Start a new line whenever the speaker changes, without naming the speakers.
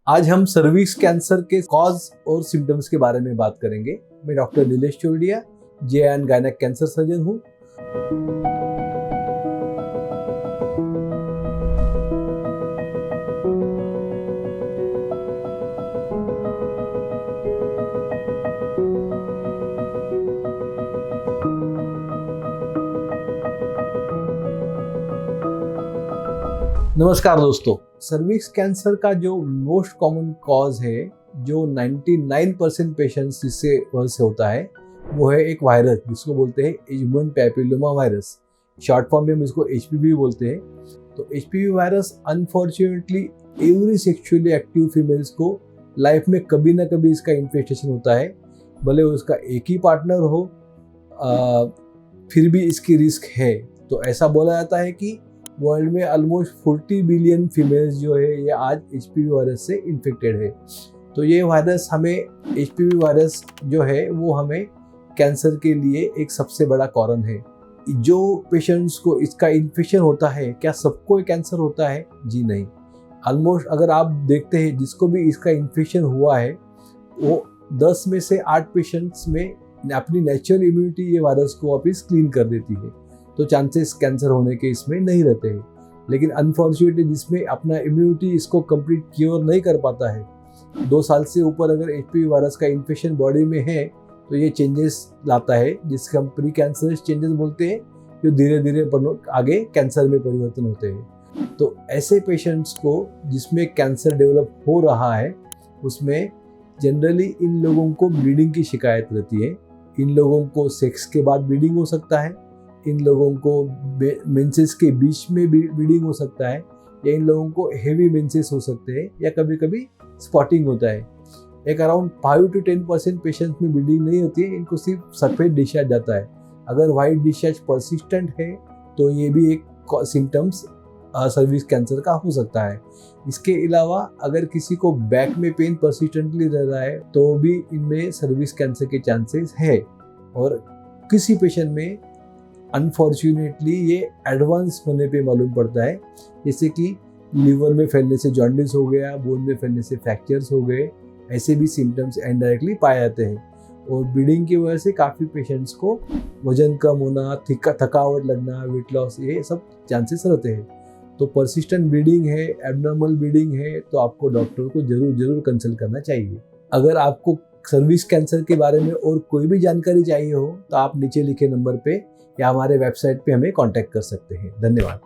आज हम cervix cancer के कॉज और सिम्टम्स के बारे में बात करेंगे। मैं doctor Nilesh Chordia, J and gynaec cancer surgeon हूँ। नमस्कार दोस्तों, सर्विक्स कैंसर का जो मोस्ट कॉमन कॉज है, जो 99% पेशेंट्स जिससे वजह से होता है, वो है एक वायरस जिसको बोलते हैं human papilloma virus. Short form में हम इसको HPV बोलते हैं। तो HPV virus unfortunately every sexually active females को लाइफ में कभी ना कभी इसका इन्फेक्शन होता है। भले उसका एक ही पार्टनर हो, फिर भी इसकी रिस्क है। तो ऐसा बोला जाता है कि वर्ल्ड में ऑलमोस्ट 40 बिलियन फीमेल्स जो है ये आज HPV वायरस से इन्फेक्टेड है। तो ये वायरस हमें HPV वायरस जो है वो हमें कैंसर के लिए एक सबसे बड़ा कारण है। जो पेशेंट्स को इसका इन्फेक्शन होता है, क्या सबको कैंसर होता है? जी नहीं। ऑलमोस्ट अगर आप देखते हैं जिसको भी इसका इन्फेक्शन हुआ है, वो 10 में से 8 पेशेंट्स में अपनी नेचुरल इम्यूनिटी ये वायरस को वापस क्लीन कर देती है। तो चांसेस कैंसर होने के इसमें नहीं रहते हैं। लेकिन अनफॉर्चुनेटली जिसमें अपना इम्यूनिटी इसको कंप्लीट क्योर नहीं कर पाता है, 2 साल से ऊपर अगर HPV वायरस का इन्फेक्शन बॉडी में है तो ये चेंजेस लाता है, जिसके हम प्री कैंसरस चेंजेस बोलते हैं, जो धीरे धीरे आगे कैंसर में परिवर्तन होते हैं। तो ऐसे पेशेंट्स को जिसमें कैंसर डेवलप हो रहा है, उसमें जनरली इन लोगों को ब्लीडिंग की शिकायत रहती है। इन लोगों को सेक्स के बाद ब्लीडिंग हो सकता है, इन लोगों को मेंसेस के बीच में ब्लीडिंग हो सकता है, या इन लोगों को हेवी मेंसेस हो सकते हैं, या कभी कभी स्पॉटिंग होता है। एक अराउंड 5 to 10% पेशेंट्स में ब्लीडिंग नहीं होती है, इनको सिर्फ सफ़ेद डिस्चार्ज जाता है। अगर वाइट डिस्चार्ज परसिस्टेंट है तो ये भी एक सिम्टम्स सर्विक्स कैंसर का हो सकता है। इसके अलावा अगर किसी को बैक में पेन परसिस्टेंटली रह रहा है तो भी इनमें सर्विक्स कैंसर के चांसेस है। और किसी पेशेंट में अनफॉर्चुनेटली ये एडवांस होने पे मालूम पड़ता है, जैसे कि लीवर में फैलने से जॉन्डिस हो गया, बोन में फैलने से फ्रैक्चर्स हो गए। ऐसे भी सिम्टम्स इनडायरेक्टली पाए जाते हैं। और ब्लीडिंग की वजह से काफ़ी पेशेंट्स को वजन कम होना, थकावट लगना, वेट लॉस, ये सब चांसेस रहते हैं। तो परसिस्टेंट ब्लीडिंग है, एब्नॉर्मल ब्लीडिंग है, तो आपको डॉक्टर को जरूर कंसल्ट करना चाहिए। अगर आपको सर्विक्स कैंसर के बारे में और कोई भी जानकारी चाहिए हो तो आप नीचे लिखे नंबर पे या हमारे वेबसाइट पे हमें कांटेक्ट कर सकते हैं। धन्यवाद।